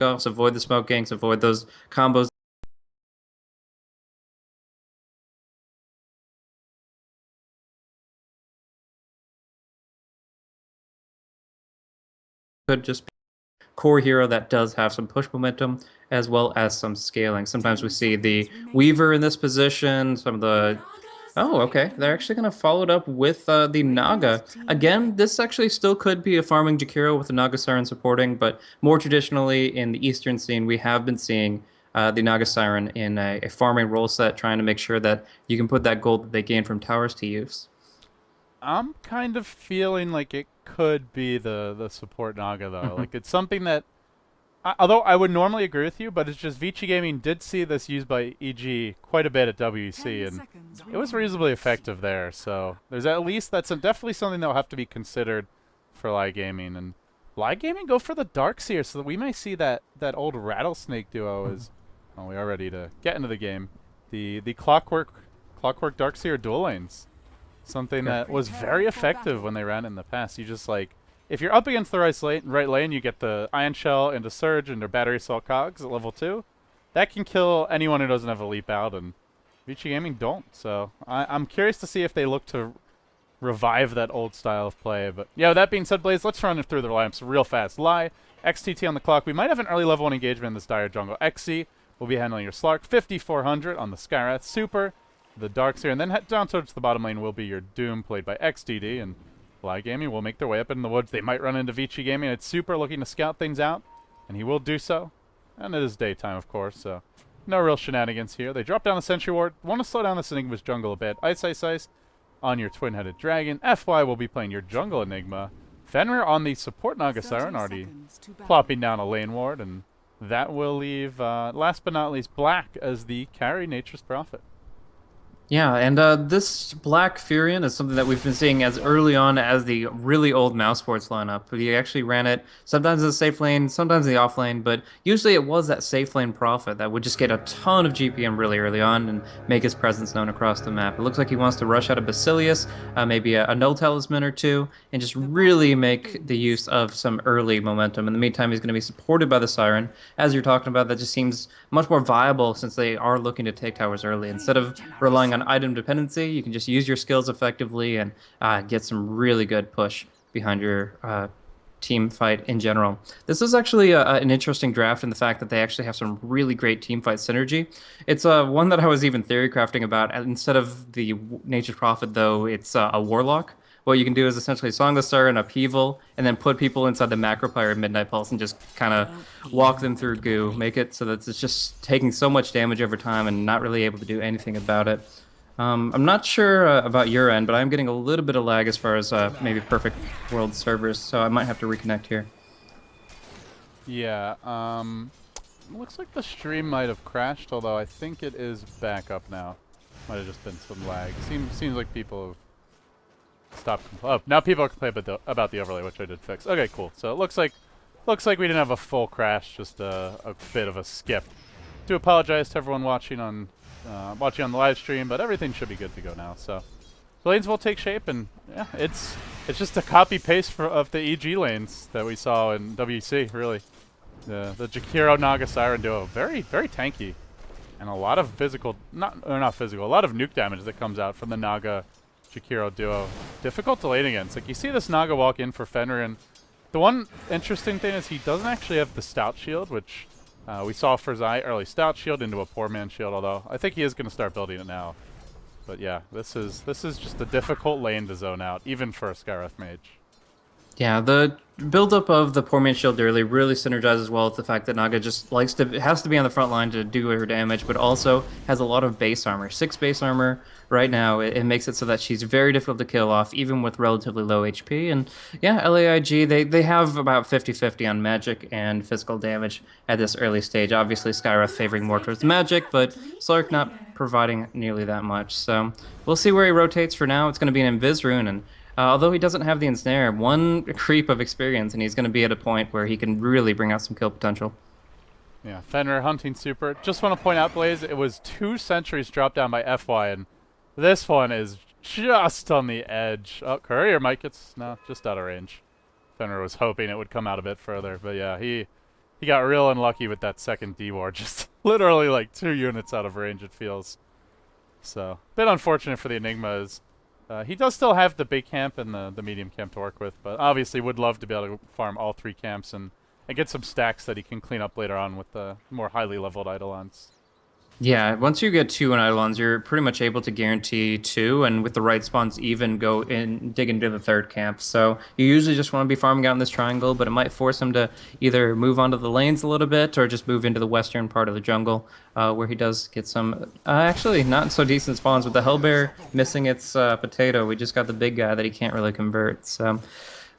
offs, avoid the smoke ganks, avoid those combos. Could just be core hero that does have some push momentum as well as some scaling. Sometimes we see the Weaver in this position, some of the Oh, okay. They're actually going to follow it up with the Naga. Again, this actually still could be a farming Jakiro with the Naga Siren supporting, but more traditionally in the Eastern scene, we have been seeing the Naga Siren in a farming role set, trying to make sure that you can put that gold that they gain from towers to use. I'm kind of feeling like it could be the support Naga though. Hmm. Like it's something that, although I would normally agree with you, but it's just Vici Gaming did see this used by EG quite a bit at WEC, and it was reasonably effective there. So there's at least definitely something that will have to be considered for LAI Gaming. And LAI Gaming go for the Darkseer, so that we may see that old Rattlesnake duo as well. We are ready to get into the game. The Clockwork Darkseer dual lanes, something Sure. that was very effective when they ran in the past. You just like, if you're up against the right lane, you get the Ion Shell into Surge and their Battery Assault Cogs at level 2. That can kill anyone who doesn't have a leap out, and Vici Gaming don't. So I'm curious to see if they look to revive that old style of play. But yeah, with that being said, Blaze, let's run it through the lineups real fast. LAI, XTT on the clock. We might have an early level 1 engagement in this dire jungle. XC will be handling your Slark. 5400 on the Skyrath. Super, the Darkseer, and then head down towards the bottom lane will be your Doom, played by XDD, and LAI Gaming will make their way up in the woods. They might run into Vici Gaming. It's Super looking to scout things out, and he will do so. And it is daytime, of course, so no real shenanigans here. They drop down the Sentry Ward. Want to slow down this Enigma's jungle a bit. Ice, Ice, Ice on your Twin-Headed Dragon. FY will be playing your Jungle Enigma. Fenrir on the support Naga Siren, already plopping down a lane ward, and that will leave, last but not least, Black as the carry Nature's Prophet. Yeah, and this Black Furion is something that we've been seeing as early on as the really old Mouse Sports lineup. We actually ran it sometimes in the safe lane, sometimes in the off lane, but usually it was that safe lane Prophet that would just get a ton of GPM really early on and make his presence known across the map. It looks like he wants to rush out of Basilius, maybe a Null Talisman or two, and just really make the use of some early momentum. In the meantime, he's going to be supported by the Siren. As you're talking about, that just seems much more viable since they are looking to take towers early. Instead of relying on item dependency, you can just use your skills effectively and get some really good push behind your team fight in general. This is actually an interesting draft in the fact that they actually have some really great team fight synergy. It's one that I was even theory crafting about. Instead of the Nature's Prophet, though, it's a Warlock. What you can do is essentially Song the Star and Upheaval, and then put people inside the Macro Player Midnight Pulse and just kind of walk them through goo, make it so that it's just taking so much damage over time and not really able to do anything about it. I'm not sure about your end, but I'm getting a little bit of lag as far as maybe Perfect World servers, so I might have to reconnect here. Yeah, looks like the stream might have crashed, although I think it is back up now. Might have just been some lag. Seems like people have stopped. Oh, now people are complaining about the overlay, which I did fix. Okay, cool. So it looks like we didn't have a full crash, just a bit of a skip. Do apologize to everyone watching on the live stream, but everything should be good to go now. So the lanes will take shape, and yeah, it's just a copy paste of the EG lanes that we saw in WC. Really, the Jakiro Naga Siren duo, very tanky, and a lot of physical, not physical, a lot of nuke damage that comes out from the Naga Jakiro duo. Difficult to lane against. Like you see this Naga walk in for Fenrir, and the one interesting thing is he doesn't actually have the Stout Shield, which we saw for Zai early Stout Shield into a Poor Man Shield, although I think he is going to start building it now. But yeah, this is just a difficult lane to zone out, even for a Skyrath Mage. Yeah, the buildup of the Poor Man's Shield really synergizes well with the fact that Naga just has to be on the front line to do her damage, but also has a lot of base armor. 6 base armor right now. It makes it so that she's very difficult to kill off, even with relatively low HP. And yeah, LAIG, they have about 50-50 on magic and physical damage at this early stage. Obviously, Skyrath favoring more towards magic, but Slark not providing nearly that much. So we'll see where he rotates for now. It's going to be an Invis rune, and although he doesn't have the ensnare, one creep of experience, and he's going to be at a point where he can really bring out some kill potential. Yeah, Fenrir hunting super. Just want to point out, Blaze, it was 2 sentries dropped down by FY, and this one is just on the edge. Oh, Courier might get, no, just out of range. Fenrir was hoping it would come out a bit further, but yeah, he he got real unlucky with that second D-War. Just literally like 2 units out of range, it feels. So, a bit unfortunate for the Enigma is he does still have the big camp and the medium camp to work with, but obviously would love to be able to farm all 3 camps and get some stacks that he can clean up later on with the more highly leveled Eidolons. Yeah, once you get 2 in Eidolons, you're pretty much able to guarantee 2, and with the right spawns, even go in, dig into the 3rd camp. So you usually just want to be farming out in this triangle, but it might force him to either move onto the lanes a little bit or just move into the western part of the jungle, where he does get some actually not so decent spawns. With the Hellbear missing its potato, we just got the big guy that he can't really convert. So.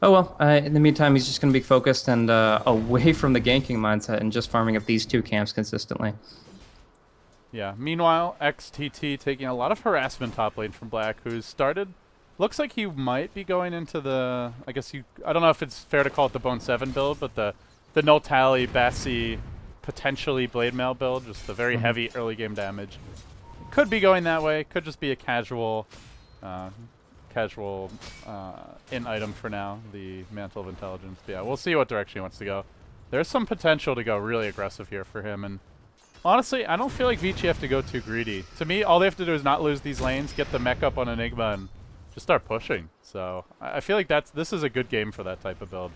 Oh well, in the meantime, he's just going to be focused and away from the ganking mindset and just farming up these 2 camps consistently. Yeah. Meanwhile, XTT taking a lot of harassment top lane from Black, who's started. Looks like he might be going into the. I don't know if it's fair to call it the Bone 7 build, but the no tally, Bassi, potentially Blade Mail build, just the very heavy early game damage. Could be going that way. Could just be a casual in item for now, the Mantle of Intelligence. But yeah, we'll see what direction he wants to go. There's some potential to go really aggressive here for him, and honestly, I don't feel like Vici have to go too greedy. To me, all they have to do is not lose these lanes, get the mech up on Enigma, and just start pushing. So I feel like this is a good game for that type of build.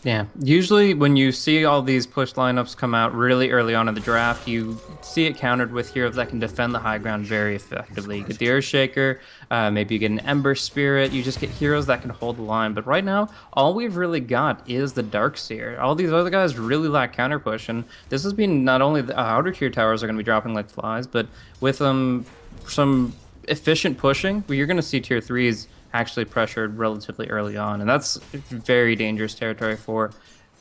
Yeah, usually when you see all these push lineups come out really early on in the draft, you see it countered with heroes that can defend the high ground very effectively. You get the Earthshaker, maybe you get an Ember Spirit, you just get heroes that can hold the line. But right now, all we've really got is the Darkseer. All these other guys really lack counter push, and this has been not only the outer tier towers are going to be dropping like flies, but with some efficient pushing, you're going to see tier 3s actually pressured relatively early on, and that's very dangerous territory for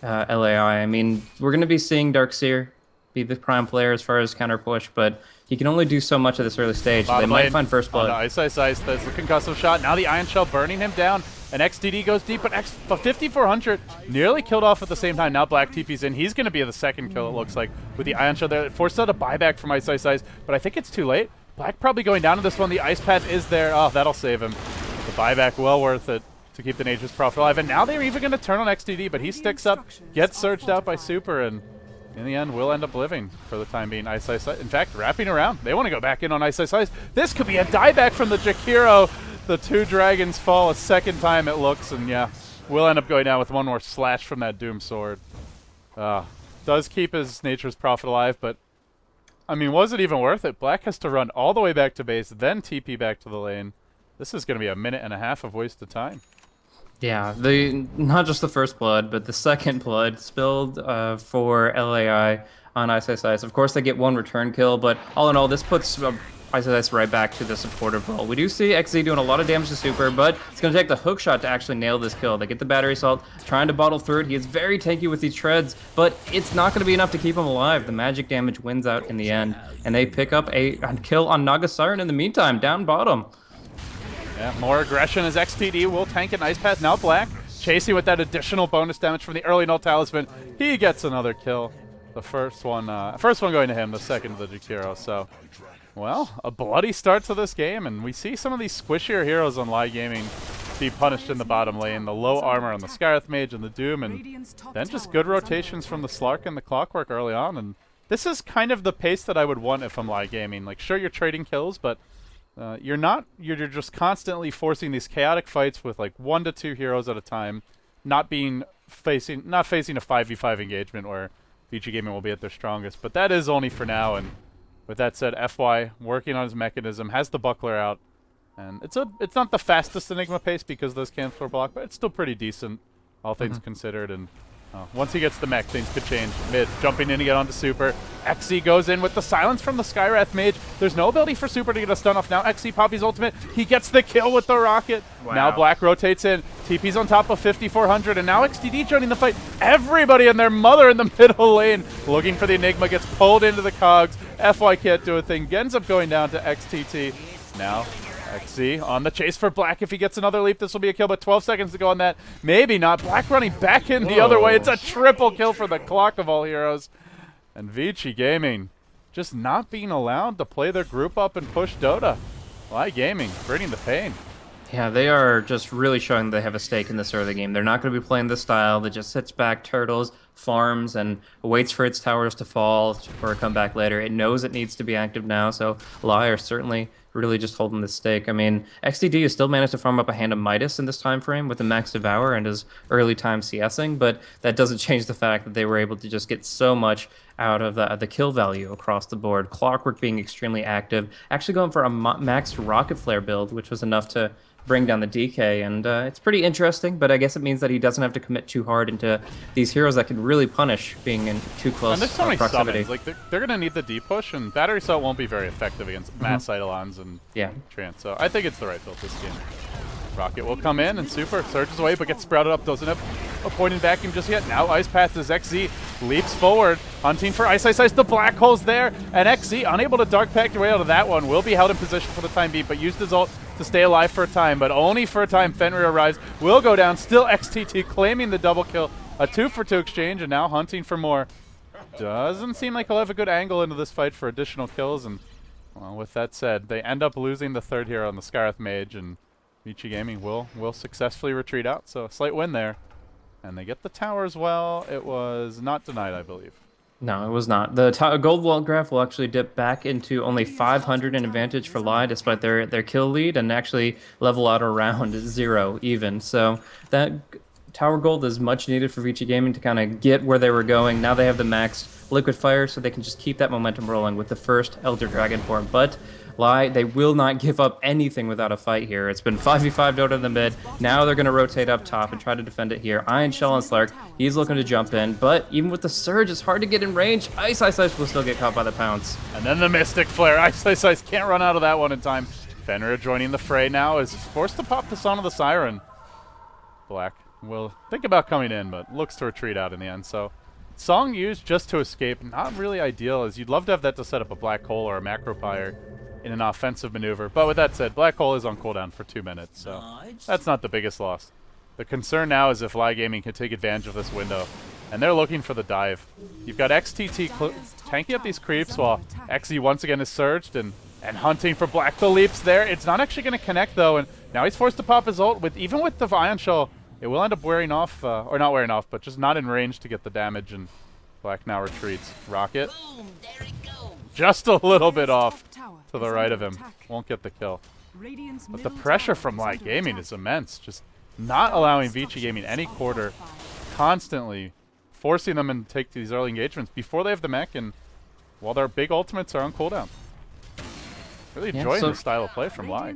LAI. I mean, we're going to be seeing Darkseer be the prime player as far as counter push, but he can only do so much at this early stage. They might find first blood. Oh, no, ice. That's the concussive shot. Now the Ion Shell burning him down, and XDD goes deep, but 5400 nearly killed off at the same time. Now Black TP's in. He's going to be the second kill, it looks like, with the Ion Shell there. It forced out a buyback from Ice, but I think it's too late. Black probably going down to this one. The Ice Path is there. Oh, that'll save him. The buyback, well worth it to keep the Nature's Prophet alive. And now they're even going to turn on XDD, but he sticks up, gets surged out by Super, and in the end will end up living for the time being. Ice. In fact, wrapping around. They want to go back in on Ice. This could be a dieback from the Jakiro. The 2 dragons fall a second time, it looks, and yeah, will end up going down with one more slash from that Doom Sword. Does keep his Nature's Prophet alive, but I mean, was it even worth it? Black has to run all the way back to base, then TP back to the lane. This is going to be a minute and a half of wasted time. Yeah, not just the first blood, but the second blood spilled for LAI on Ice. Of course, they get 1 return kill, but all in all, this puts Ice right back to the supportive role. We do see XZ doing a lot of damage to Super, but it's going to take the hook shot to actually nail this kill. They get the battery assault, trying to bottle through it. He is very tanky with these treads, but it's not going to be enough to keep him alive. The magic damage wins out in the end, and they pick up a kill on Naga Siren in the meantime, down bottom. Yeah, more aggression as XTD will tank an Ice Path. Now Black chasing with that additional bonus damage from the early Null Talisman. He gets another kill. The first one going to him, the second to the Jakiro. So, well, a bloody start to this game, and we see some of these squishier heroes on LAI Gaming be punished in the bottom lane. The low armor on the Skyreth Mage and the Doom, and then just good rotations from the Slark and the Clockwork early on. And this is kind of the pace that I would want if I'm LAI Gaming. Like, sure, you're trading kills, but you're just constantly forcing these chaotic fights with like 1 to 2 heroes at a time, not facing a 5v5 engagement where VG Gaming will be at their strongest. But that is only for now, and with that said, FY working on his mechanism, has the buckler out, and it's not the fastest Enigma pace because those camps were blocked, but it's still pretty decent, all things considered. And once he gets the mech, things could change. Mid, jumping in to get onto Super. XZ goes in with the silence from the Skywrath Mage. There's no ability for Super to get a stun off. Now XZ Poppy's ultimate. He gets the kill with the rocket. Wow. Now Black rotates in. TP's on top of 5400, and now XDD joining the fight. Everybody and their mother in the middle lane looking for the Enigma, gets pulled into the cogs. FY can't do a thing. Ends up going down to XTT. Now XZ on the chase for Black. If he gets another leap, this will be a kill, but 12 seconds to go on that. Maybe not. Black running back in the other way. It's a triple kill for the Clock of all heroes. And Vici Gaming just not being allowed to play their group up and push Dota. LAI Gaming bringing the pain. Yeah, they are just really showing they have a stake in this early game. They're not going to be playing this style that just sits back, turtles, farms and waits for its towers to fall for a comeback later. It knows it needs to be active now, so LAI are certainly really just holding the stake. I mean, XDD has still managed to farm up a hand of Midas in this time frame with the Max Devour and his early time CSing, but that doesn't change the fact that they were able to just get so much out of the kill value across the board. Clockwork being extremely active, actually going for a max Rocket Flare build, which was enough to bring down the DK, and it's pretty interesting, but I guess it means that he doesn't have to commit too hard into these heroes that can really punish being in too close And there's so many proximity. summons. Like they're gonna need the D push, and Battery Cell won't be very effective against mass Eidolons and Yeah. Trance. So I think it's the right build this game. Rocket will come in and Super surges away, but gets sprouted up. Doesn't have a point in vacuum just yet. Now Ice Path as XZ leaps forward, hunting for Ice. The black hole's there, and XZ, unable to Dark Pact your way out of that one, will be held in position for the time being, but used his ult to stay alive for a time, but only for a time. Fenrir arrives, will go down. Still XTT claiming the double kill. A 2-for-2 exchange, and now hunting for more. Doesn't seem like he'll have a good angle into this fight for additional kills, and well, with that said, they end up losing the third hero on the Scarith Mage, and Vici Gaming will successfully retreat out, so a slight win there. And they get the tower as well. It was not denied, I believe. No, it was not. The gold wall graph will actually dip back into only 500 in advantage for LAI despite their kill lead, and actually level out around 0 even. So that tower gold is much needed for Vici Gaming to kind of get where they were going. Now they have the max liquid fire, so they can just keep that momentum rolling with the first Elder Dragon form. But LAI, they will not give up anything without a fight here. It's been 5v5 Dota in the mid. Now they're going to rotate up top and try to defend it here. Iron Shell and Slark, he's looking to jump in, but even with the Surge, it's hard to get in range. Ice will still get caught by the pounce. And then the Mystic Flare. Ice can't run out of that one in time. Fenrir joining the fray now is forced to pop the Song of the Siren. Black will think about coming in, but looks to retreat out in the end. So Song used just to escape, not really ideal, as you'd love to have that to set up a Black Hole or a Macro Pyre in an offensive maneuver. But with that said, Black Hole is on cooldown for 2 minutes, so that's not the biggest loss. The concern now is if LAI Gaming can take advantage of this window, and they're looking for the dive. You've got XTT tanking up these creeps while XE once again is surged and hunting for Black. The leaps there. It's not actually going to connect, though, and now he's forced to pop his ult. Even with the Ion Shell, it will end up wearing off, or not wearing off, but just not in range to get the damage, and Black now retreats. Rocket, just a little bit off to the right of him. Won't get the kill. But the pressure from LAI Gaming is immense. Just not allowing Vici Gaming any quarter, constantly forcing them to take these early engagements before they have the mech, and while their big ultimates are on cooldown. Really enjoying this style of play from LAI.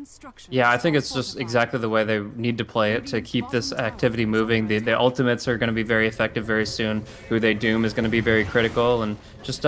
Yeah, I think it's just exactly the way they need to play it to keep this activity moving. The ultimates are going to be very effective very soon. Who they doom is going to be very critical, and just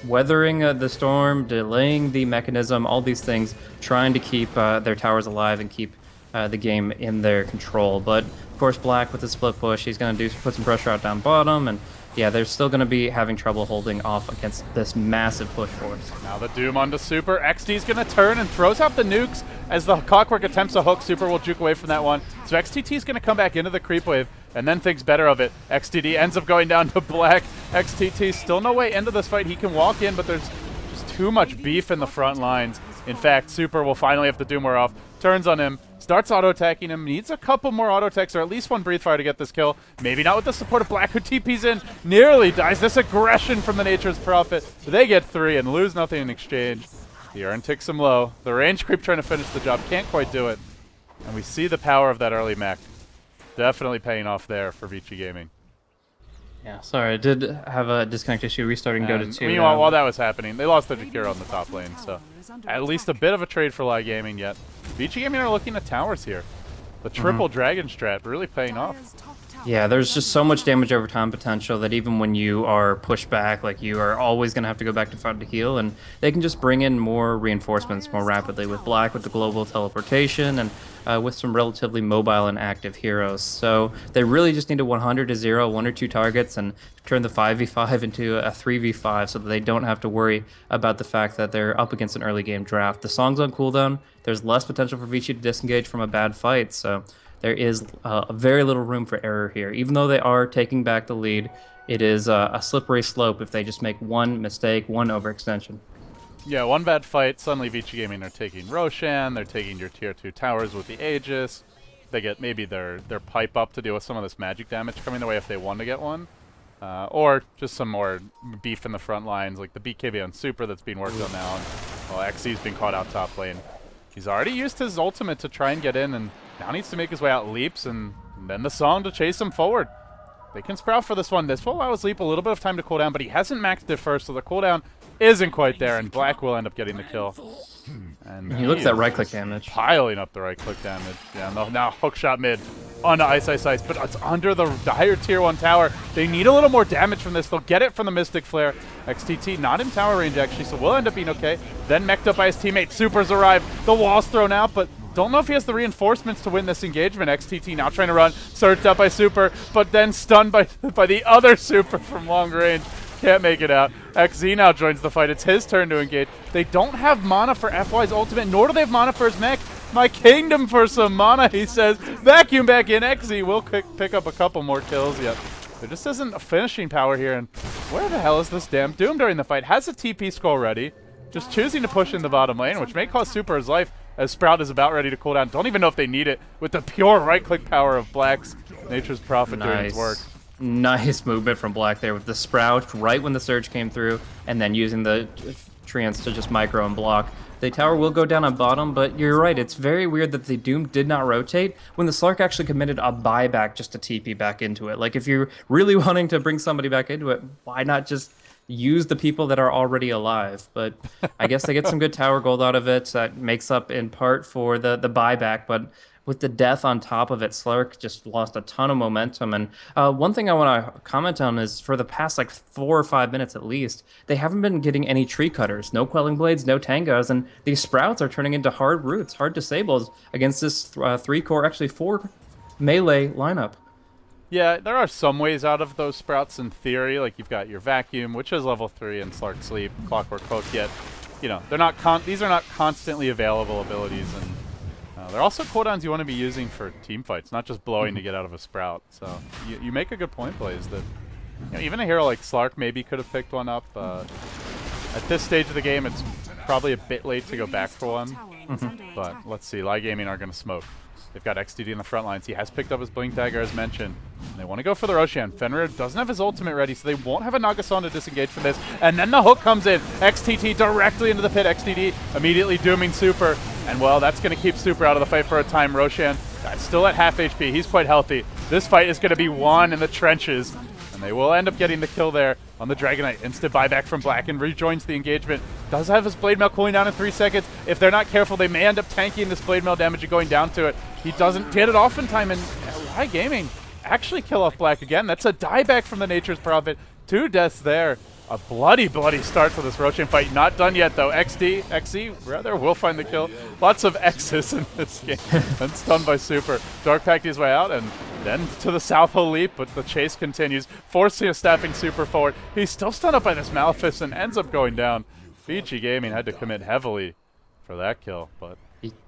weathering the storm, delaying the mechanism, all these things, trying to keep their towers alive and keep the game in their control. But of course, Black with the split push, he's going to put some pressure out down bottom, and yeah, they're still going to be having trouble holding off against this massive push force. Now the Doom onto Super. XD's going to turn and throws out the nukes as the Clockwork attempts a hook. Super will juke away from that one. So XTT's going to come back into the creep wave and then thinks better of it. XTD ends up going down to Black. XTT still no way into this fight. He can walk in, but there's just too much beef in the front lines. In fact, Super will finally have the Doom wear off. Turns on him, starts auto-attacking him, needs a couple more auto-attacks or at least one Breathe Fire to get this kill. Maybe not with the support of Black, who TPs in, nearly dies. This aggression from the Nature's Prophet. They get 3 and lose nothing in exchange. The Urn ticks him low. The range creep trying to finish the job, can't quite do it. And we see the power of that early mech. Definitely paying off there for Vici Gaming. Yeah, sorry, I did have a disconnect issue restarting Dota 2. Meanwhile, while that was happening, they lost their Jakiro on the top lane, so at least a bit of a trade for LAI Gaming yet. Vici Gaming are looking at towers here. The triple dragon strat really paying off. Yeah, there's just so much damage over time potential that even when you are pushed back, like you are always going to have to go back to front to heal, and they can just bring in more reinforcements more rapidly with Black, with the global teleportation, and with some relatively mobile and active heroes. So they really just need a 100 to 0, 1 or 2 targets, and turn the 5v5 into a 3v5 so that they don't have to worry about the fact that they're up against an early game draft. The song's on cooldown. There's less potential for Vici to disengage from a bad fight, so there is very little room for error here. Even though they are taking back the lead, it is a slippery slope if they just make one mistake, one overextension. Yeah, one bad fight, suddenly Vici Gaming are taking Roshan, they're taking your tier 2 towers with the Aegis. They get maybe their pipe up to deal with some of this magic damage coming their way if they want to get one. Or just some more beef in the front lines, like the BKB on Super that's being worked on now. And, well, XC's been caught out top lane. He's already used his ultimate to try and get in, and now needs to make his way out Leaps, and then the song to chase him forward. They can sprout for this one. This will allow his Leap a little bit of time to cool down, but he hasn't maxed it first, so the cooldown isn't quite there, and Black will end up getting the kill. And He looks at right-click damage. piling up the right-click damage. Yeah, no, now hook shot mid onto Ice Ice Ice, but it's under the higher tier 1 tower. They need a little more damage from this. They'll get it from the Mystic Flare. XTT not in tower range, actually, so we'll end up being okay. Then mech'd up by his teammate. Supers arrive. The wall's thrown out, but don't know if he has the reinforcements to win this engagement. XTT now trying to run. Surged out by Super, but then stunned by the other Super from long range. Can't make it out. XZ now joins the fight. It's his turn to engage. They don't have mana for FY's ultimate, nor do they have mana for his mech. My kingdom for some mana, he says. Vacuum back in. XZ will pick up a couple more kills yet. There just isn't a finishing power here. And where the hell is this damn Doom during the fight? Has a TP scroll ready. Just choosing to push in the bottom lane, which may cost Super his life, as Sprout is about ready to cool down. Don't even know if they need it with the pure right-click power of Black's Nature's Prophet doing its work. Nice movement from Black there with the Sprout right when the surge came through, and then using the Treants to just micro and block. The tower will go down on bottom, but you're right, it's very weird that the Doom did not rotate when the Slark actually committed a buyback just to TP back into it. Like, if you're really wanting to bring somebody back into it, why not just use the people that are already alive? But I guess they get some good tower gold out of it. That makes up in part for the buyback, but with the death on top of it, Slark just lost a ton of momentum. And one thing I want to comment on is for the past like 4 or 5 minutes at least, they haven't been getting any tree cutters, no quelling blades, no tangas, and these sprouts are turning into hard roots, hard disables against this 3-core, actually 4 melee lineup. Yeah, there are some ways out of those sprouts in theory. Like, you've got your vacuum, which is level 3, and Slark Sleep, Clockwork Hook. Yet, you know, they're not these are not constantly available abilities, and they're also cooldowns you want to be using for team fights, not just blowing to get out of a sprout. So you make a good point, Blaze, that even a hero like Slark maybe could have picked one up. At this stage of the game, it's probably a bit late to go back for one. But let's see, LAI Gaming are going to smoke. They've got XTD in the front lines. He has picked up his Blink Dagger as mentioned. And they want to go for the Roshan. Fenrir doesn't have his ultimate ready, so they won't have a Nagasan to disengage from this. And then the hook comes in. XTT directly into the pit. XTD immediately dooming Super. And well, that's going to keep Super out of the fight for a time. Roshan still at half HP. He's quite healthy. This fight is going to be won in the trenches. And they will end up getting the kill there on the Dragonite. Instant buyback from Black and rejoins the engagement. Does have his Blade Mail cooling down in 3 seconds. If they're not careful, they may end up tanking this Blade Mail damage and going down to it. He doesn't get it off in time, and LAI Gaming actually kill off Black again. That's a dieback from the Nature's Prophet. 2 deaths there. A bloody, bloody start to this Roshan fight. Not done yet, though. XC, rather, will find the kill. Lots of X's in this game. And stunned by Super. Dark packed his way out, and then to the South Hole leap, but the chase continues, forcing a staffing Super forward. He's still stunned up by this Malefice and ends up going down. Fiji Gaming had to commit heavily for that kill, but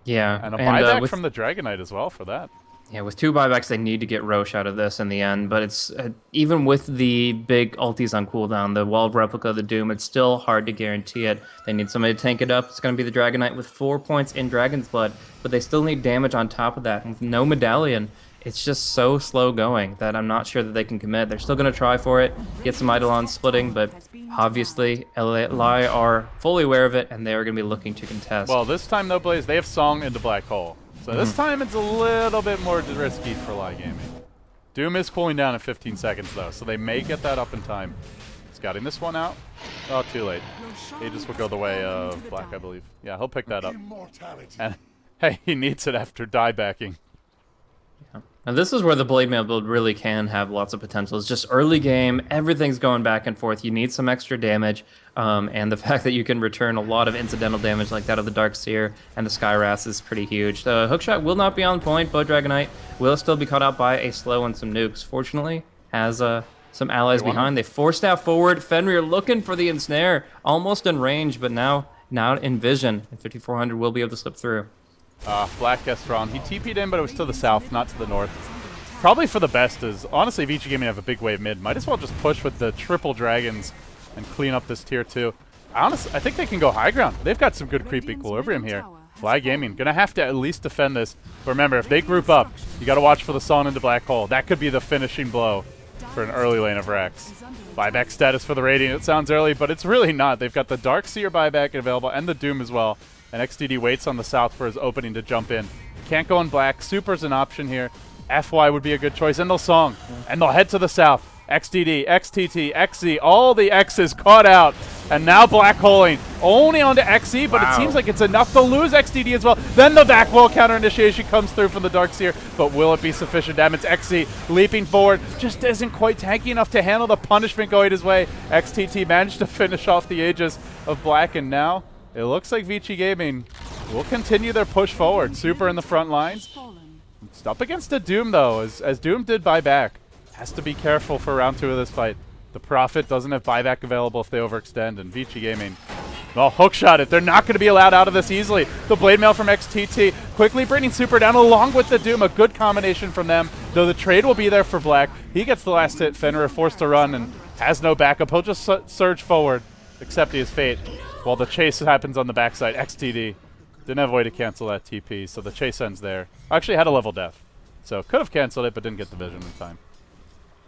yeah, and a buyback from the Dragonite as well for that. Yeah, with 2 buybacks, they need to get Roche out of this in the end. But it's even with the big ultis on cooldown, the Wall of Replica, the Doom, it's still hard to guarantee it. They need somebody to tank it up. It's going to be the Dragonite with 4 points in Dragon's Blood, but they still need damage on top of that. And with no Medallion, it's just so slow going that I'm not sure that they can commit. They're still going to try for it, get some Eidolon splitting, but obviously LAI are fully aware of it, and they are going to be looking to contest. Well, this time, though, Blaze, they have Song into Black Hole. So this time it's a little bit more risky for LAI Gaming. Doom is cooling down in 15 seconds, though, so they may get that up in time. Scouting this one out. Oh, too late. Aegis will go the way of Black, I believe. Yeah, he'll pick that up. And, hey, he needs it after diebacking. And this is where the Blade Mail build really can have lots of potential. It's just early game, everything's going back and forth. You need some extra damage, and the fact that you can return a lot of incidental damage like that of the Dark Seer and the Skyras is pretty huge. The hookshot will not be on point, but Dragonite will still be caught out by a slow and some nukes. Fortunately, has some allies behind. They force staff forward. Fenrir looking for the ensnare, almost in range, but now in vision. And 5400 will be able to slip through. Black gets drawn. He TP'd in, but it was to the south, not to the north. Probably for the best is, honestly, if Vici Gaming have a big wave mid, might as well just push with the triple dragons and clean up this tier 2. Honestly, I think they can go high ground. They've got some good creep equilibrium here. LAI Gaming, gonna have to at least defend this. But remember, if they group up, you gotta watch for the Song into Black Hole. That could be the finishing blow for an early lane of Rex. Buyback status for the Radiant. It sounds early, but it's really not. They've got the Darkseer buyback available and the Doom as well. And XDD waits on the south for his opening to jump in. Can't go in black. Super's an option here. FY would be a good choice. And they'll Song. And they'll head to the south. XDD, XTT, XZ, all the X's caught out. And now black holing only onto XZ, but it seems like it's enough to lose XDD as well. Then the back wall counter initiation comes through from the Darkseer, but will it be sufficient damage? XZ leaping forward, just isn't quite tanky enough to handle the punishment going his way. XTT managed to finish off the Aegis of black, and now it looks like Vici Gaming will continue their push forward. Super in the front lines. It's up against a Doom, though, as Doom did buy back. Has to be careful for round 2 of this fight. The Prophet doesn't have buyback available if they overextend, and Vici Gaming, well, hookshot it. They're not going to be allowed out of this easily. The Blade Mail from XTT quickly bringing Super down along with the Doom. A good combination from them, though the trade will be there for black. He gets the last hit. Fenrir forced to run and has no backup. He'll just surge forward, accepting his fate, while the chase happens on the backside. XTD didn't have a way to cancel that TP, so the chase ends there. Actually had a level death, so could have canceled it, but didn't get the vision in time.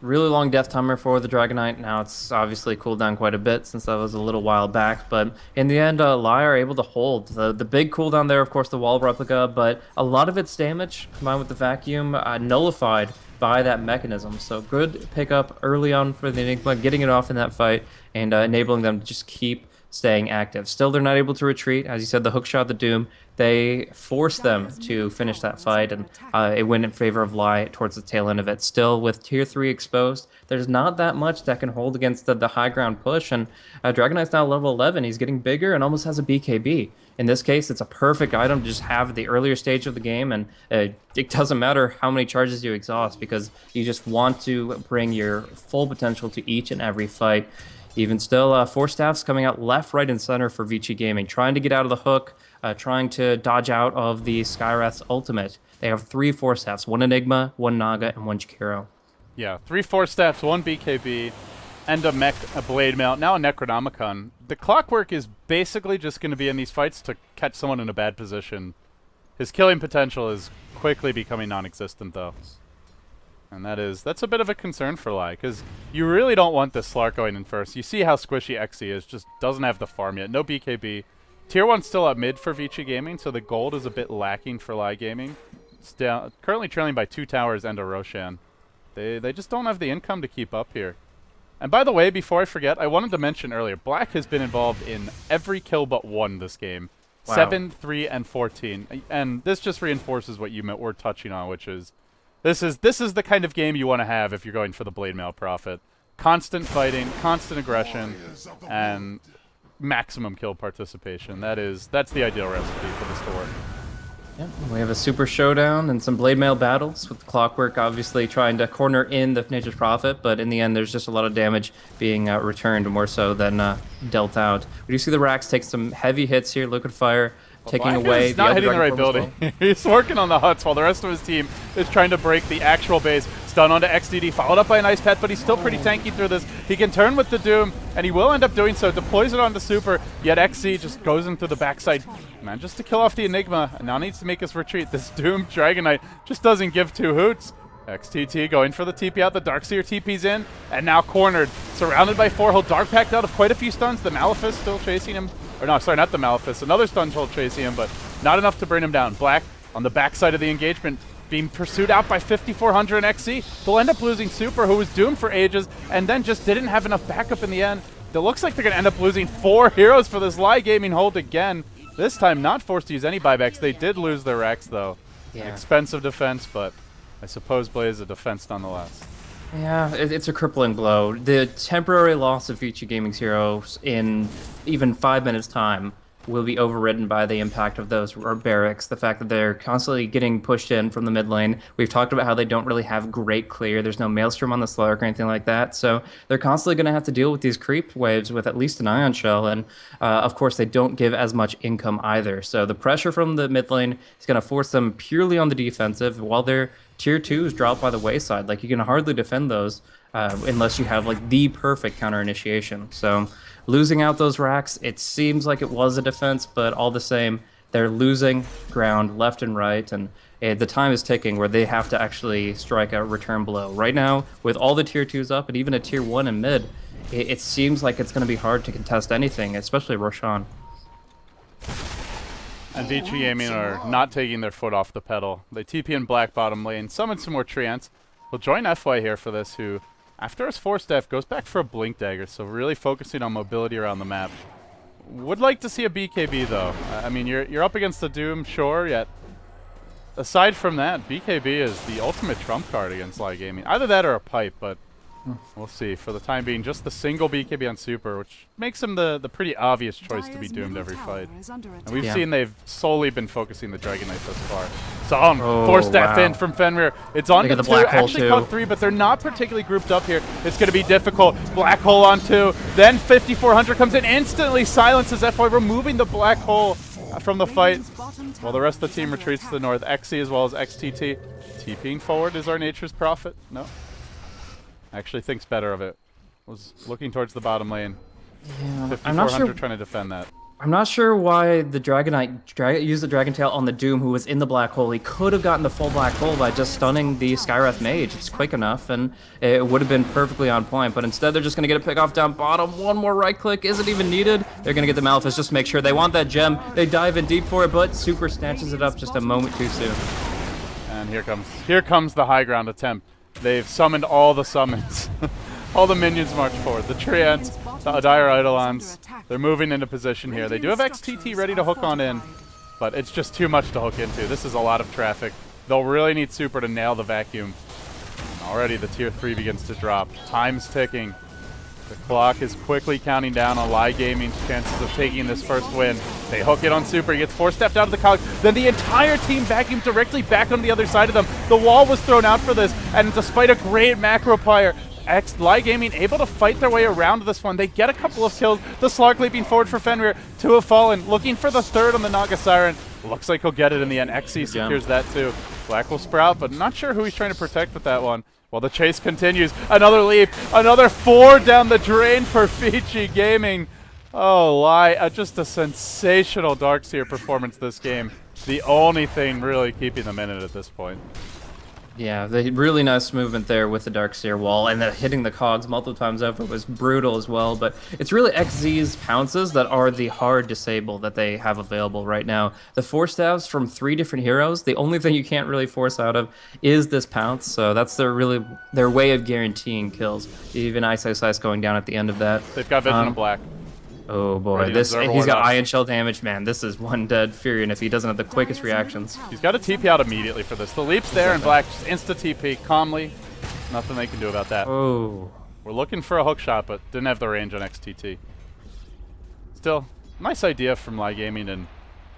Really long death timer for the Dragonite. Now it's obviously cooled down quite a bit since that was a little while back, but in the end, LAI are able to hold. The big cooldown there, of course, the wall replica, but a lot of its damage, combined with the vacuum, nullified by that mechanism. So good pickup early on for the Enigma, getting it off in that fight, and enabling them to just keep staying active. Still, they're not able to retreat. As you said, the hookshot, the Doom, they forced them to finish that fight, and it went in favor of LAI towards the tail end of it. Still, with Tier 3 exposed, there's not that much that can hold against the high ground push, and Dragonite's now level 11. He's getting bigger and almost has a BKB. In this case, it's a perfect item to just have at the earlier stage of the game, and it doesn't matter how many charges you exhaust, because you just want to bring your full potential to each and every fight. Even still, 4 staffs coming out left, right, and center for Vici Gaming, trying to get out of the hook, trying to dodge out of the Skywrath's ultimate. They have 3 4 staffs, 1 Enigma, 1 Naga, and 1 Jakiro. Yeah, 3 4 staffs, 1 BKB, and a Blade Mail, now a Necronomicon. The clockwork is basically just going to be in these fights to catch someone in a bad position. His killing potential is quickly becoming non-existent, though. And that's a bit of a concern for LAI, because you really don't want this Slark going in first. You see how squishy XE is, just doesn't have the farm yet. No BKB. Tier 1's still up mid for Vici Gaming, so the gold is a bit lacking for LAI Gaming. It's down, currently trailing by 2 towers and a Roshan. They just don't have the income to keep up here. And by the way, before I forget, I wanted to mention earlier, black has been involved in every kill but 1 this game. Wow. 7, 3, and 14. And this just reinforces what you were touching on, which is this is the kind of game you want to have if you're going for the Blade Mail Prophet. Constant fighting, constant aggression, and maximum kill participation. That's the ideal recipe for this to work. Yep, we have a super showdown and some blade mail battles, with Clockwork obviously trying to corner in the Nature's Prophet, but in the end there's just a lot of damage being returned more so than dealt out. We do see the Rax take some heavy hits here, Liquid Fire taking away the not hitting the right building. Well. He's working on the huts while the rest of his team is trying to break the actual base. Stun onto XDD, followed up by a nice pet, but he's still pretty tanky through this. He can turn with the Doom, and he will end up doing so. Deploys it onto Super, yet XC just goes into the backside. Manages to kill off the Enigma, and now needs to make his retreat. This Doom Dragonite just doesn't give 2 hoots. XTT going for the TP out, the Darkseer TP's in, and now cornered. Surrounded by 4, he'll Dark Pact out of quite a few stuns. The Malefice still chasing him. Or no, sorry, not the Malefice. Another stun still chasing him, but not enough to bring him down. Black on the backside of the engagement, being pursued out by 5400 and XC. They'll end up losing Super, who was doomed for ages, and then just didn't have enough backup in the end. It looks like they're going to end up losing 4 heroes for this LAI Gaming hold again. This time not forced to use any buybacks. They did lose their Rex, though. Yeah. Expensive defense, but I suppose Blaze a defense nonetheless. Yeah, it's a crippling blow. The temporary loss of Vici Gaming's heroes in even 5 minutes' time will be overridden by the impact of those barracks. The fact that they're constantly getting pushed in from the mid lane. We've talked about how they don't really have great clear. There's no Maelstrom on the Slark or anything like that. So they're constantly going to have to deal with these creep waves with at least an Ion Shell. And of course, they don't give as much income either. So the pressure from the mid lane is going to force them purely on the defensive, while their tier 2s drop by the wayside. Like, you can hardly defend those unless you have like the perfect counter initiation. So losing out those racks, it seems like it was a defense, but all the same, They're losing ground left and right, and the time is ticking where they have to actually strike a return blow. Right now, with all the tier 2s up and even a tier 1 in mid, it seems like it's going to be hard to contest anything, especially Roshan. And Vici Gaming are not taking their foot off the pedal. They TP in black bottom lane, summon some more Treants. We'll join FY here for this, who, after his force death, goes back for a Blink Dagger, so really focusing on mobility around the map. Would like to see a BKB, though. I mean, you're up against the Doom, sure, yet aside from that, BKB is the ultimate trump card against LAI Gaming. Either that or a pipe, but we'll see. For the time being, just the single BKB on Super, which makes him the pretty obvious choice to be doomed every fight. And we've seen they've solely been focusing the Dragon Knight thus far. Saw him force that in from Fenrir. It's on to 2, actually caught 3, but they're not particularly grouped up here. It's going to be difficult. Black hole on 2, then 5400 comes in, instantly silences FY, removing the black hole from the fight, while the rest of the team retreats to the north. XC as well as XTT. TPing forward is our nature's prophet. No. Actually thinks better of it. Was looking towards the bottom lane. Yeah, 5400 trying to defend that. I'm not sure why the Dragon Knight used the Dragon Tail on the Doom, who was in the black hole. He could have gotten the full black hole by just stunning the Skywrath Mage. It's quick enough, and it would have been perfectly on point. But instead, they're just going to get a pick off down bottom. One more right click isn't even needed. They're going to get the Malphite just to make sure they want that gem. They dive in deep for it, but Super snatches it up just a moment too soon. And here comes the high ground attempt. They've summoned all the summons. All the minions march forward. The Treants, the Dire Eidolons, they're moving into position here. They do have XTT ready to hook on in, but it's just too much to hook into. This is a lot of traffic. They'll really need Super to nail the vacuum. Already the tier 3 begins to drop. Time's ticking. The clock is quickly counting down on LAI Gaming's chances of taking this first win. They hook it on Super. He gets force-stepped out of the cog. Then the entire team vacuumed directly back on the other side of them. The wall was thrown out for this, and despite a great macro player, LAI Gaming able to fight their way around this one. They get a couple of kills. The Slark leaping forward for Fenrir. 2 have fallen. Looking for the third on the Naga Siren. Looks like he'll get it in the end. XC secures that too. Black will sprout, but not sure who he's trying to protect with that one. While the chase continues. Another leap. Another 4 down the drain for Vici Gaming. Oh, LAI. Just a sensational Darkseer performance this game. The only thing really keeping them in it at this point. Yeah, the really nice movement there with the Darkseer wall, and then hitting the cogs multiple times over was brutal as well, but it's really XZ's pounces that are the hard disable that they have available right now. The force stabs from 3 different heroes, the only thing you can't really force out of is this pounce, so that's their way of guaranteeing kills. Even Ice Ice Ice going down at the end of that. They've got Vision of Black. Oh boy, he's got Ion Shell damage, man. This is one dead Furion if he doesn't have the quickest reactions. He's got to TP out immediately for this. The leap's there, and Black just insta-TP calmly. Nothing they can do about that. Oh. We're looking for a hook shot, but didn't have the range on XTT. Still, nice idea from LAI Gaming, and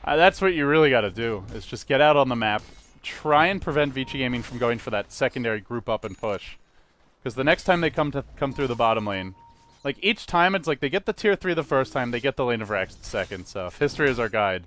that's what you really got to do, is just get out on the map, try and prevent Vici Gaming from going for that secondary group up and push. Because the next time they come through the bottom lane, like, each time, it's like they get the tier 3 the first time, they get the lane of Rax the second, so if history is our guide,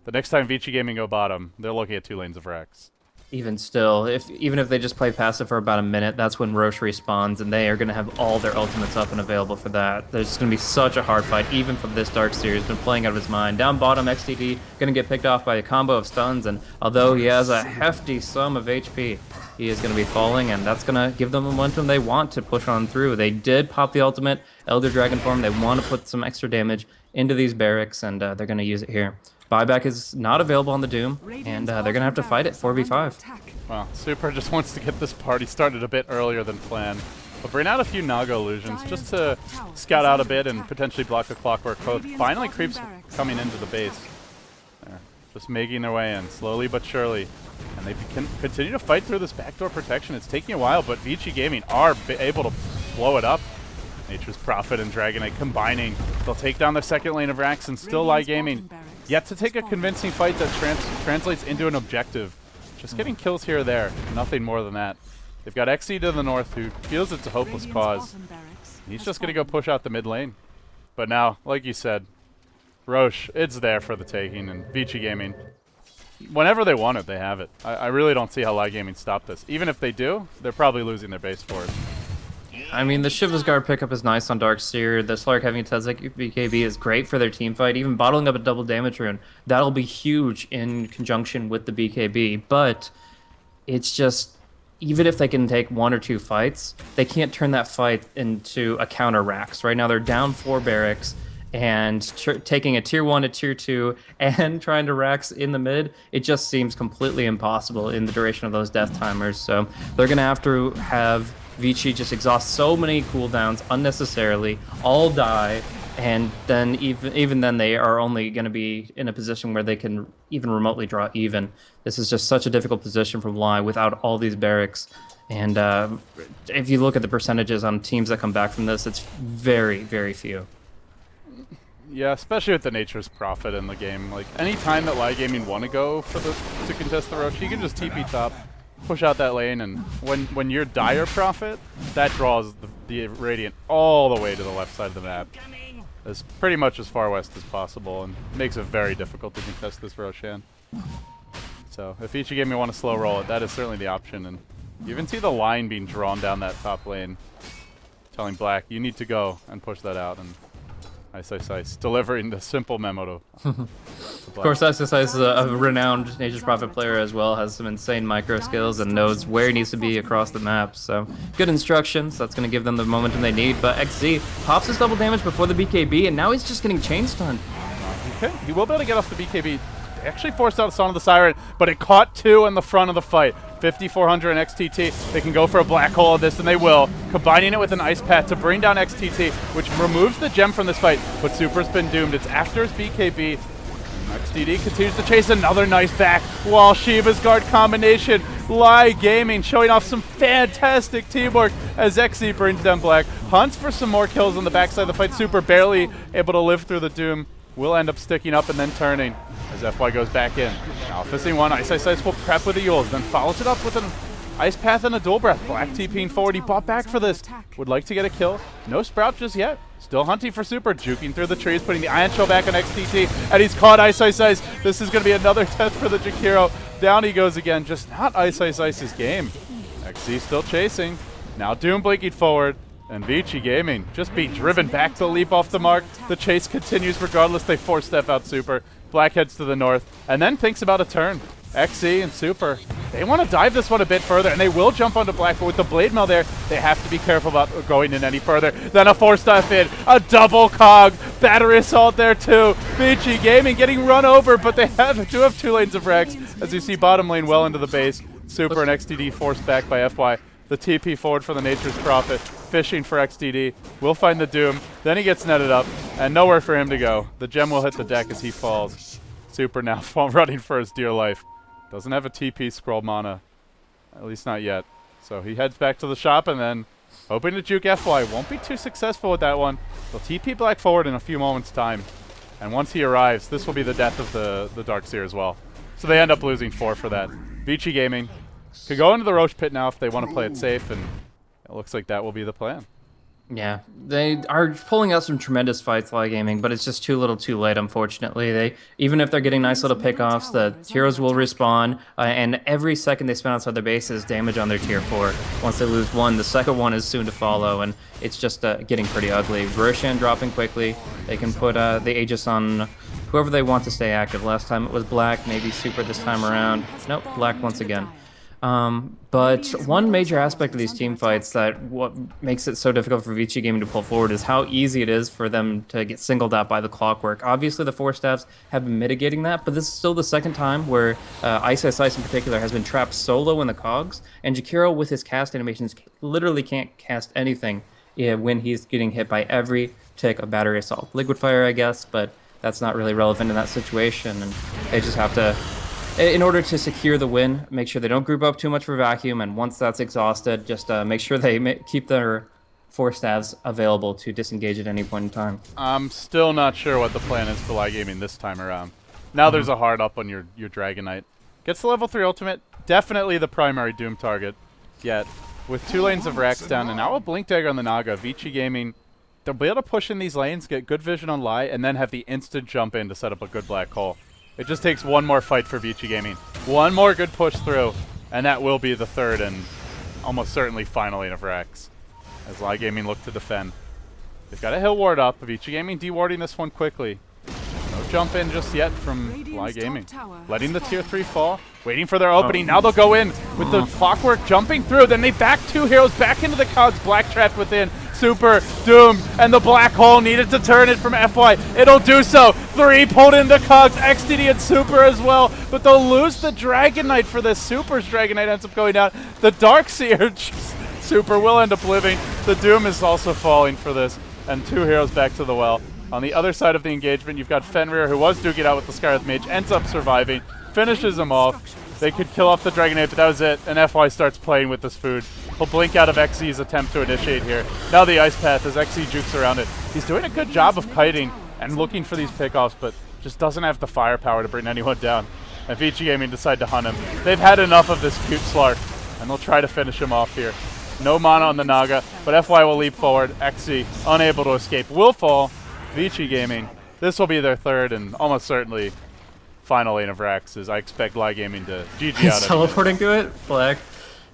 the next time Vici Gaming go bottom, they're looking at 2 lanes of Rax. Even still, even if they just play passive for about a minute, that's when Roche respawns, and they are going to have all their ultimates up and available for that. There's going to be such a hard fight, even from this Darkseer. He's been playing out of his mind. Down bottom, XTD going to get picked off by a combo of stuns, and although he has a hefty sum of HP, he is going to be falling, and that's going to give them the momentum they want to push on through. They did pop the ultimate, Elder Dragon form. They want to put some extra damage into these barracks, and they're going to use it here. Buyback is not available on the Doom, and they're going to have to fight it 4v5. Well, Super just wants to get this party started a bit earlier than planned. But bring out a few Naga illusions just to scout out a bit and potentially block the Clockwork Code. Finally, creeps coming into the base. There. Just making their way in, slowly but surely. And they can continue to fight through this backdoor protection. It's taking a while, but Vici Gaming are able to blow it up. Nature's Prophet and Dragon Knight combining. They'll take down their second lane of Rax, and still LAI Gaming yet to take a convincing fight that translates into an objective. Just getting kills here or there, nothing more than that. They've got XE to the north, who feels it's a hopeless cause. He's just going to go push out the mid lane. But now, like you said, Roche, it's there for the taking, and Vici Gaming, whenever they want it, they have it. I really don't see how LAI Gaming stop this. Even if they do, they're probably losing their base for it. I mean, the Shiva's Guard pickup is nice on Darkseer. The Slark having a Tezek BKB is great for their team fight. Even bottling up a double damage rune, that'll be huge in conjunction with the BKB. But it's just, even if they can take one or two fights, they can't turn that fight into a counter Rax. Right now, they're down 4 barracks, and taking a tier 1 to tier 2 and trying to Rax in the mid, it just seems completely impossible in the duration of those death timers. So they're going to have Vici just exhaust so many cooldowns unnecessarily, all die, and then even then they are only going to be in a position where they can even remotely draw even. This is just such a difficult position from LAI without all these barracks. And if you look at the percentages on teams that come back from this, it's very, very few. Yeah, especially with the Nature's Prophet in the game. Like, any time that LAI Gaming want to go for to contest the Rosh, you can just TP top, push out that lane, and when you're Dire Prophet, that draws the Radiant all the way to the left side of the map. As pretty much as far west as possible, and makes it very difficult to contest this Roshan. So, if each Gaming want to slow roll it, that is certainly the option, and you even see the line being drawn down that top lane, telling Black, you need to go and push that out, and Ice, delivering the simple memo to Of course, Ice is a renowned Nature's Prophet player as well, has some insane micro skills and knows where he needs to be across the map. So good instructions, that's going to give them the momentum they need. But XZ pops his double damage before the BKB, and now he's just getting chain stunned. Okay, he will be able to get off the BKB. They actually forced out a Song of the Siren, but it caught 2 in the front of the fight. 5400 and XTT. They can go for a black hole of this, and they will. Combining it with an Ice Path to bring down XTT, which removes the gem from this fight. But Super's been doomed. It's after his BKB. XTD continues to chase another nice back while Shiva's Guard combination. LAI Gaming showing off some fantastic teamwork as XZ brings down Black. Hunts for some more kills on the backside of the fight. Super barely able to live through the doom. Will end up sticking up and then turning as FY goes back in. Now fisting one, Ice will prep with the Yules, then follows it up with an Ice Path and a Dual Breath. Black TPing forward, he bought back for this. Would like to get a kill. No Sprout just yet. Still hunting for Super, juking through the trees, putting the Ion Shell back on XTT, and he's caught Ice. This is going to be another death for the Jakiro. Down he goes again, just not Ice's game. XZ still chasing. Now Doom blinking forward. And Vici Gaming just being driven back to leap off the mark. The chase continues regardless. They force step out Super. Black heads to the north and then thinks about a turn. XZ and Super, they want to dive this one a bit further, and they will jump onto Black, but with the Blade Mail there, they have to be careful about going in any further. Then a force dive in, a double cog, battery assault there too. Vici Gaming getting run over, but they do have 2 lanes of Rex, as you see bottom lane well into the base. Super and XTD forced back by FY. The TP forward for the Nature's Prophet, fishing for XTD, will find the Doom, then he gets netted up, and nowhere for him to go. The gem will hit the deck as he falls. Super now running for his dear life. Doesn't have a TP scroll mana, at least not yet. So he heads back to the shop and then hoping to juke FY. Won't be too successful with that one. They'll TP Black forward in a few moments' time. And once he arrives, this will be the death of the Darkseer as well. So they end up losing 4 for that. Vici Gaming could go into the Roche pit now if they want to play it safe, and it looks like that will be the plan. Yeah, they are pulling out some tremendous fights, LAI Gaming, but it's just too little too late, unfortunately. Even if they're getting nice little pickoffs, the heroes will respawn, and every second they spend outside their base is damage on their tier 4. Once they lose one, the second one is soon to follow, and it's just getting pretty ugly. Roshan dropping quickly. They can put the Aegis on whoever they want to stay active. Last time it was Black, maybe Super this time around. Nope, Black once again. But one major aspect of these team fights that what makes it so difficult for Vici Gaming to pull forward is how easy it is for them to get singled out by the clockwork. Obviously, the 4 staffs have been mitigating that, but this is still the second time where Ice in particular has been trapped solo in the cogs, and Jakiro with his cast animations literally can't cast anything when he's getting hit by every tick of battery assault. Liquid fire, I guess, but that's not really relevant in that situation, and they just have to, in order to secure the win, make sure they don't group up too much for vacuum, and once that's exhausted, just make sure they keep their 4 staffs available to disengage at any point in time. I'm still not sure what the plan is for LAI Gaming this time around. Now there's a hard up on your Dragon Knight. Gets the level 3 ultimate, definitely the primary Doom target. Yet, with 2 lanes of Rax down and now a Blink Dagger on the Naga, Vici Gaming, they'll be able to push in these lanes, get good vision on LAI, and then have the instant jump in to set up a good black hole. It just takes one more fight for Vici Gaming. One more good push through, and that will be the 3rd and almost certainly final lane of Rex. as LAI Gaming look to defend. They've got a hill ward up. Vici Gaming dewarding this one quickly. No jump in just yet from LAI Gaming. Letting the tier 3 fall. Waiting for their opening. Now they'll go in with the clockwork jumping through. Then they back 2 heroes back into the cogs. Black trapped within. Super, Doom, and the black hole needed to turn it from FY. It'll do so. 3 pulled into cogs. XDD and Super as well. But they'll lose the Dragon Knight for this. Super's Dragon Knight ends up going down. The Darkseer, Super will end up living. The Doom is also falling for this. And 2 heroes back to the well. On the other side of the engagement, you've got Fenrir, who was duking it out with the Skywrath Mage, ends up surviving, finishes him off. They could kill off the Dragon Knight, but that was it. And FY starts playing with this food. He'll blink out of XE's attempt to initiate here. Now the Ice Path as XE jukes around it. He's doing a good job of kiting and looking for these pickoffs, but just doesn't have the firepower to bring anyone down. And Vici Gaming decide to hunt him. They've had enough of this cute Slark, and they'll try to finish him off here. No mana on the Naga, but FY will leap forward. XE, unable to escape, will fall. Vici Gaming, this will be their third and almost certainly final lane of Rax, as I expect LAI Gaming to GG out He's of teleporting to it. Black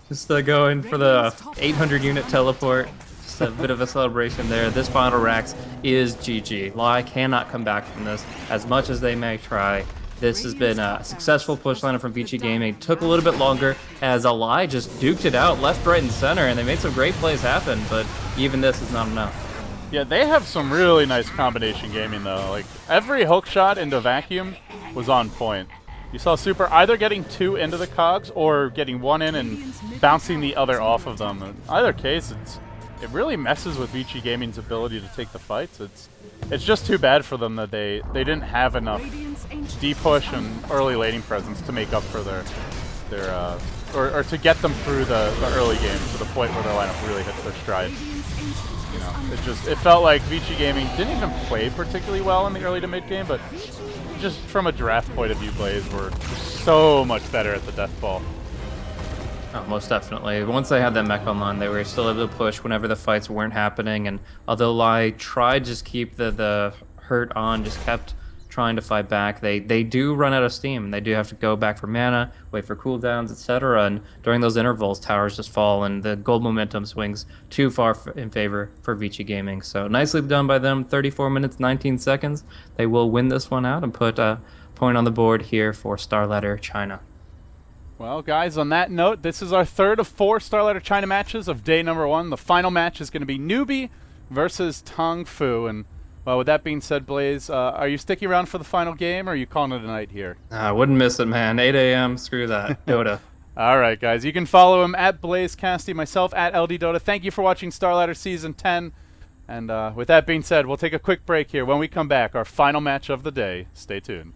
just going for the 800 unit teleport. Just a bit of a celebration there. This final Rax is GG. LAI cannot come back from this as much as they may try. This has been a successful push lineup from Vici Gaming. It took a little bit longer as LAI just duked it out left, right, and center, and they made some great plays happen, but even this is not enough. Yeah, they have some really nice combination gaming, though. Like, every hook shot into vacuum was on point. You saw Super either getting 2 into the cogs or getting 1 in and bouncing the other off of them. In either case, it really messes with Vici Gaming's ability to take the fights. It's just too bad for them that they didn't have enough D-push and early laning presence to make up for or to get them through the early game to the point where their lineup really hits their stride. You know, it felt like Vici Gaming didn't even play particularly well in the early to mid game, but just from a draft point of view, Blaze were so much better at the death ball. Oh, most definitely. Once they had that mech online, they were still able to push whenever the fights weren't happening. And although LAI tried to just keep the hurt on, just kept trying to fight back, they do run out of steam. They do have to go back for mana, wait for cooldowns, etc. And during those intervals, towers just fall, and the gold momentum swings too far in favor for Vici Gaming. So nicely done by them. 34 minutes, 19 seconds. They will win this one out and put a point on the board here for Starladder China. Well, guys, on that note, this is our third of 4 Starladder China matches of day number 1. The final match is going to be Newbie versus Tong Fu. And, well, with that being said, Blaze, are you sticking around for the final game, or are you calling it a night here? I wouldn't miss it, man. 8 a.m., screw that. Dota. All right, guys. You can follow him at BlazeCasty, myself at LD.Dota. Thank you for watching Starladder Season 10. And with that being said, we'll take a quick break here. When we come back, our final match of the day. Stay tuned.